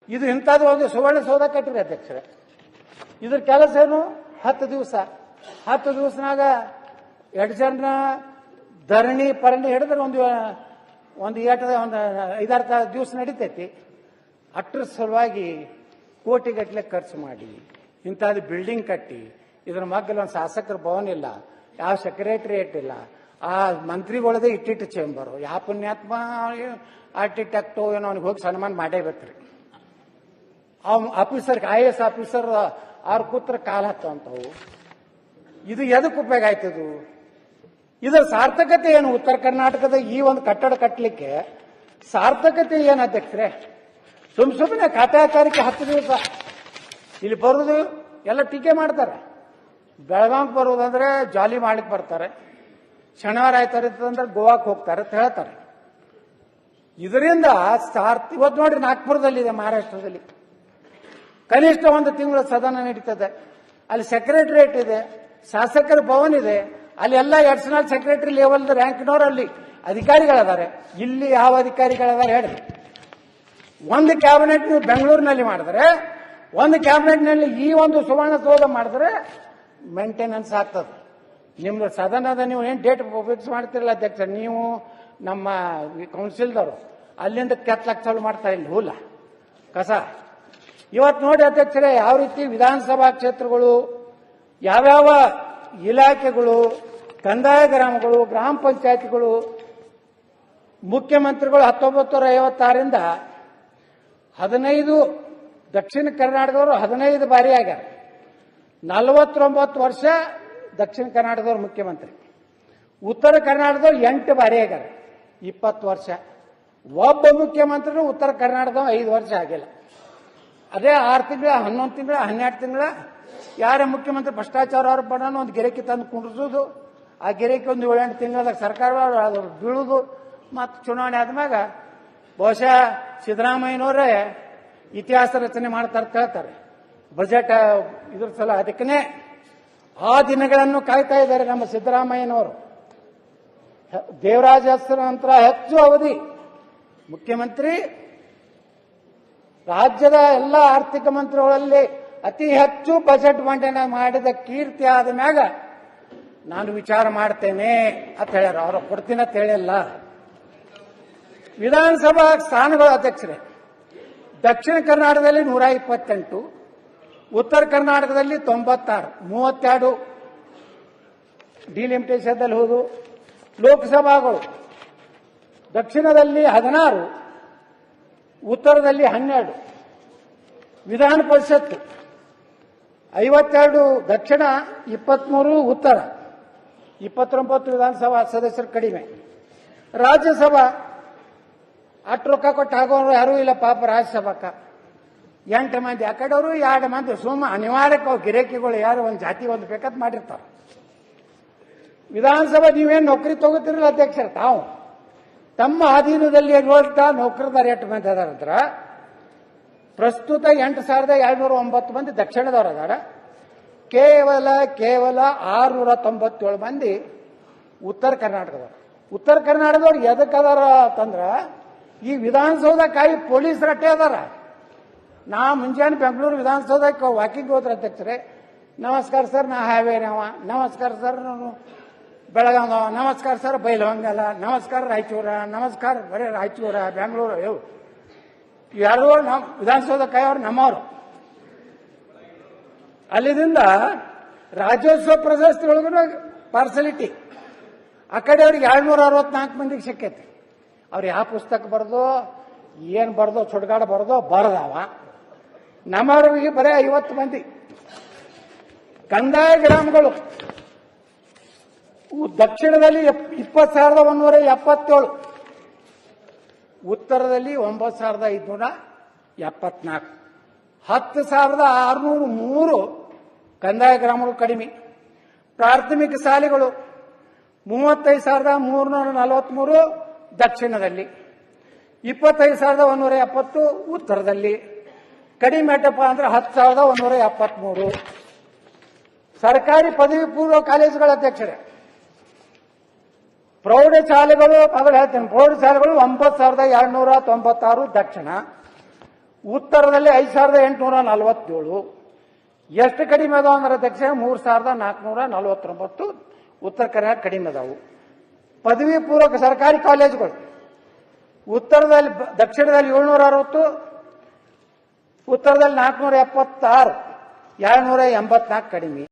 ಇದು ಇಂಥದ್ದು ಒಂದು ಸುವರ್ಣಸೌಧ ಕಟ್ಟಿರಿ ಅಧ್ಯಕ್ಷರೇ. ಇದ್ರ ಕೆಲಸ ಏನು? 10 ದಿವಸ. 10 ದಿವಸನಾಗ 2 ಜನ ಧರಣಿ ಪರಣಿ ಹಿಡಿದ್ರೆ ಒಂದು 5-6 ದಿವಸ ನಡೀತೈತಿ. ಅಟ್ರ ಸಲುವಾಗಿ ಕೋಟಿಗಟ್ಟಲೆ ಖರ್ಚು ಮಾಡಿ ಇಂಥದ್ದು ಬಿಲ್ಡಿಂಗ್ ಕಟ್ಟಿ ಇದ್ರ ಮಗ್ಗಲ್ಲಿ ಒಂದು ಶಾಸಕರ ಭವನ ಇಲ್ಲ, ಯಾವ ಸೆಕ್ರೆಟರಿಯೇಟ್ ಇಲ್ಲ, ಆ ಮಂತ್ರಿಗಳದೇ ಇಟ್ಟಿಟ್ಟು ಚೇಂಬರು. ಯಾವ ಪುಣ್ಯಾತ್ಮ ಆರ್ಕಿಟೆಕ್ಟು ಏನೋ ಅವ್ನಿಗೆ ಹೋಗಿ ಸನ್ಮಾನ ಮಾಡೇಬೇಕ್ರಿ. ಆಫೀಸರ್ IAS ಆಫೀಸರ್ ಅವ್ರ ಕೂತ್ರ ಕಾಲ ಹತ್ತಂತವು. ಇದು ಎದಕ್ಕೆ ಉಪಯೋಗ ಆಯ್ತದು? ಇದರ ಸಾರ್ಥಕತೆ ಏನು? ಉತ್ತರ ಕರ್ನಾಟಕದ ಈ ಒಂದು ಕಟ್ಟಡ ಕಟ್ಟಲಿಕ್ಕೆ ಸಾರ್ಥಕತೆ ಏನು ಅಧ್ಯಕ್ಷರೇ? ಸುಮ್ಮನೆ ಖಾತಾಚಾರಿಕೆ 10 ದಿವಸ ಇಲ್ಲಿ ಬರುವುದು ಎಲ್ಲ ಟೀಕೆ ಮಾಡ್ತಾರೆ. ಬೆಳಗಾವಿಗೆ ಬರುವುದಂದ್ರೆ ಜಾಲಿ ಮಾಡ್ಲಿಕ್ಕೆ ಬರ್ತಾರೆ, ಶನಿವಾರ ಆಯ್ತಾರಂದ್ರೆ ಗೋವಾಕ್ಕೆ ಹೋಗ್ತಾರೆ ಅಂತ ಹೇಳ್ತಾರೆ. ಇದರಿಂದ ಇವತ್ತು ನೋಡ್ರಿ ನಾಗ್ಪುರದಲ್ಲಿದೆ, ಮಹಾರಾಷ್ಟ್ರದಲ್ಲಿ ಕನಿಷ್ಠ 1 ತಿಂಗಳು ಸದನ ನಡೀತದೆ. ಅಲ್ಲಿ ಸೆಕ್ರೆಟರಿಯೇಟ್ ಇದೆ, ಶಾಸಕರ ಭವನ ಇದೆ, ಅಲ್ಲಿ ಎಲ್ಲ ಅಡಿಷನಲ್ ಸೆಕ್ರೆಟರಿ ಲೆವೆಲ್ ರ್ಯಾಂಕ್ನವರು ಅಲ್ಲಿ ಅಧಿಕಾರಿಗಳಿದ್ದಾರೆ. ಇಲ್ಲಿ ಯಾವ ಅಧಿಕಾರಿಗಳಿದ್ದಾರೆ ಹೇಳಿ? ಒಂದು ಕ್ಯಾಬಿನೆಟ್ ನೀವು ಬೆಂಗಳೂರಿನಲ್ಲಿ ಮಾಡಿದ್ರೆ, ಒಂದು ಕ್ಯಾಬಿನೆಟ್ನಲ್ಲಿ ಈ ಒಂದು ಸುವರ್ಣಸೌಧ ಮಾಡಿದ್ರೆ ಮೇಂಟೆನೆನ್ಸ್ ಆಗ್ತದೆ. ನಿಮ್ದು ಸದನದ ನೀವು ಏನು ಡೇಟ್ ಫಿಕ್ಸ್ ಮಾಡ್ತಿರಲ್ಲ ಅಧ್ಯಕ್ಷ, ನೀವು ನಮ್ಮ ಕೌನ್ಸಿಲ್ದವರು ಅಲ್ಲಿಂದ ಕೆತ್ತಲಕ್ಕೆ ಚಾಲು ಮಾಡ್ತಾರೆ ಇಲ್ಲಿ ಹೂಲ ಕಸ. ಇವತ್ತು ನೋಡಿ ಅಧ್ಯಕ್ಷರೇ, ಯಾವ ರೀತಿ ವಿಧಾನಸಭಾ ಕ್ಷೇತ್ರಗಳು, ಯಾವ್ಯಾವ ಇಲಾಖೆಗಳು, ಕಂದಾಯ ಗ್ರಾಮಗಳು, ಗ್ರಾಮ ಪಂಚಾಯತಿಗಳು, ಮುಖ್ಯಮಂತ್ರಿಗಳು 1956ರಿಂದ 15 ದಕ್ಷಿಣ ಕರ್ನಾಟಕದವರು 15 ಬಾರಿ ಆಗ್ಯಾರ. 49 ವರ್ಷ ದಕ್ಷಿಣ ಕರ್ನಾಟಕದವ್ರು ಮುಖ್ಯಮಂತ್ರಿ. ಉತ್ತರ ಕರ್ನಾಟಕದವ್ರು 8 ಬಾರಿ ಆಗ್ಯಾರ, 20 ವರ್ಷ. ಒಬ್ಬ ಮುಖ್ಯಮಂತ್ರಿನೂ ಉತ್ತರ ಕರ್ನಾಟಕದವ 5 ವರ್ಷ ಆಗಿಲ್ಲ. ಅದೇ 6 ತಿಂಗಳ, 11 ತಿಂಗಳ, 12 ತಿಂಗಳ ಯಾರೇ ಮುಖ್ಯಮಂತ್ರಿ ಭ್ರಷ್ಟಾಚಾರ ಅವ್ರ ಬಣ್ಣ ಒಂದು ಗಿರಕಿ ತಂದು ಕುಂಡ್ರಿಸೋದು, ಆ ಗಿರಕಿ ಒಂದು 7-8 ತಿಂಗಳದಾಗ ಸರ್ಕಾರ ಬೀಳುವುದು, ಮತ್ತು ಚುನಾವಣೆ ಆದ್ಮ್ಯಾಗ ಬಹುಶಃ ಸಿದ್ದರಾಮಯ್ಯನವರೇ ಇತಿಹಾಸ ರಚನೆ ಮಾಡ್ತಾರೆ ಹೇಳ್ತಾರೆ ಬಜೆಟ್ ಇದ್ರ ಸಲ. ಅದಕ್ಕೇ ಆ ದಿನಗಳನ್ನು ಕಾಯ್ತಾ ಇದ್ದಾರೆ ನಮ್ಮ ಸಿದ್ದರಾಮಯ್ಯನವರು. ದೇವರಾಜ ಅರಸರ ನಂತರ ಹೆಚ್ಚು ಅವಧಿ ಮುಖ್ಯಮಂತ್ರಿ, ರಾಜ್ಯದ ಎಲ್ಲ ಆರ್ಥಿಕ ಮಂತ್ರಿಗಳಲ್ಲಿ ಅತಿ ಹೆಚ್ಚು ಬಜೆಟ್ ಮಂಡನೆ ಮಾಡಿದ ಕೀರ್ತಿ ಆದ ಮ್ಯಾಗ ನಾನು ವಿಚಾರ ಮಾಡ್ತೇನೆ ಅಂತ ಹೇಳ್ಯಾರ. ಅವರು ಕೊಡ್ತೀನಿ ಅಂತ ಹೇಳಿಲ್ಲ. ವಿಧಾನಸಭಾ ಸ್ಥಾನಗಳು ಅಧ್ಯಕ್ಷರೇ, ದಕ್ಷಿಣ ಕರ್ನಾಟಕದಲ್ಲಿ 128, ಉತ್ತರ ಕರ್ನಾಟಕದಲ್ಲಿ 96, 32 ಡಿಲಿಮಿಟೇಷನ್ದಲ್ಲಿ ಹೋದು. ಲೋಕಸಭಾಗಳು ದಕ್ಷಿಣದಲ್ಲಿ 16, ಉತ್ತರದಲ್ಲಿ 12. ವಿಧಾನ ಪರಿಷತ್ 52 ದಕ್ಷಿಣ, 23 ಉತ್ತರ, 29 ವಿಧಾನಸಭಾ ಸದಸ್ಯರು ಕಡಿಮೆ. ರಾಜ್ಯಸಭಾ ಅಷ್ಟು ರೊಕ್ಕ ಕೊಟ್ಟು ಆಗೋರು ಯಾರೂ ಇಲ್ಲ ಪಾಪ. ರಾಜ್ಯಸಭಾಕ್ಕ 8 ಮಂದಿ ಆ ಕಡೆಯವರು, 2 ಮಂದಿ ಸುಮ್ಮ ಅನಿವಾರ್ಯಕ್ಕೆ ಗಿರಾಕಿಗಳು ಯಾರು ಒಂದು ಜಾತಿ ಒಂದು ಬೇಕಂತ ಮಾಡಿರ್ತಾರೆ. ವಿಧಾನಸಭಾ ನೀವೇನು ನೌಕರಿ ತಗೋತಿರಲ್ಲ ಅಧ್ಯಕ್ಷರ, ತಾವು ತಮ್ಮ ಅಧೀನದಲ್ಲಿ ಇರುವಂತ ನೌಕರದಾರ 8 ಮಂದಿ ಅದಾರಂದ್ರ ಪ್ರಸ್ತುತ 8,209 ಮಂದಿ ದಕ್ಷಿಣದವರು ಅದಾರ. ಕೇವಲ 697 ಮಂದಿ ಉತ್ತರ ಕರ್ನಾಟಕದವರು. ಉತ್ತರ ಕರ್ನಾಟಕದವ್ರು ಎದಕ್ಕೆ ಅದಾರ ಅಂತಂದ್ರ ಈ ವಿಧಾನಸೌಧ ಕಾಯಿ ಪೊಲೀಸ್ ರಟ್ಟೆ ಅದಾರ. ನಾ ಮುಂಜಾನೆ ಬೆಂಗಳೂರು ವಿಧಾನಸೌಧಕ್ಕೆ ವಾಕಿಂಗ್ ಹೋದ್ರ ಅಧ್ಯಕ್ಷರೇ, ನಮಸ್ಕಾರ ಸರ್ ನಾ ಹಾವೇರಿಯವ, ನಮಸ್ಕಾರ ಸರ್ ನಾನು ಬೆಳಗಾವ, ನಮಸ್ಕಾರ ಸರ್ ಬೈಲಹೊಂಗಲ, ನಮಸ್ಕಾರ ರಾಯಚೂರ, ನಮಸ್ಕಾರ ಬರೀ ರಾಯಚೂರ ಬೆಂಗಳೂರು ಇವು ಯಾರು ನಮ್ಮ ವಿಧಾನಸೌಧ ಕಾಯೋರು ನಮ್ಮವರು. ಅಲ್ಲಿದಿಂದ ರಾಜ್ಯೋತ್ಸವ ಪ್ರಶಸ್ತಿಗಳಿಗೂ ಪಾರ್ಸಲಿಟಿ ಆ ಕಡೆ ಅವ್ರಿಗೆ 264 ಮಂದಿಗೆ ಸಿಕ್ಕೈತಿ. ಅವ್ರು ಯಾವ ಪುಸ್ತಕ ಬರ್ದೋ ಏನ್ ಬರ್ದೋ ಸುಡ್ಗಾಡ ಬರ್ದೋ ಬರ್ದವ. ನಮ್ಮವ್ರಿಗೆ ಬರೀ 50 ಮಂದಿ. ಕಂದಾಯ ಗ್ರಾಮಗಳು ದಕ್ಷಿಣದಲ್ಲಿ 20,177, ಉತ್ತರದಲ್ಲಿ 9,574, 10,603 ಕಂದಾಯ ಗ್ರಾಮಗಳು ಕಡಿಮೆ. ಪ್ರಾಥಮಿಕ ಶಾಲೆಗಳು 35,343 ದಕ್ಷಿಣದಲ್ಲಿ, 25,170 ಉತ್ತರದಲ್ಲಿ. ಕಡಿಮೆ ಆಟಪ್ಪ ಅಂದ್ರೆ 10,173. ಸರ್ಕಾರಿ ಪದವಿ ಪೂರ್ವ ಕಾಲೇಜುಗಳ ಅಧ್ಯಕ್ಷರೇ, ಪ್ರೌಢಶಾಲೆಗಳು ಮೊದಲು ಹೇಳ್ತೇನೆ, ಪ್ರೌಢಶಾಲೆಗಳು 9,296 ದಕ್ಷಿಣ, ಉತ್ತರದಲ್ಲಿ 5847. ಎಷ್ಟು ಕಡಿಮೆ ಅದಾವ ಅಂದ್ರೆ ಅಧ್ಯಕ್ಷ 3449 ಉತ್ತರ ಕರ್ನಾಟಕ ಕಡಿಮೆ ಅದಾವು. ಪದವಿ ಪೂರ್ವಕ ಸರ್ಕಾರಿ ಕಾಲೇಜುಗಳು ಉತ್ತರದಲ್ಲಿ ದಕ್ಷಿಣದಲ್ಲಿ 760, ಉತ್ತರದಲ್ಲಿ 476, 284 ಕಡಿಮೆ.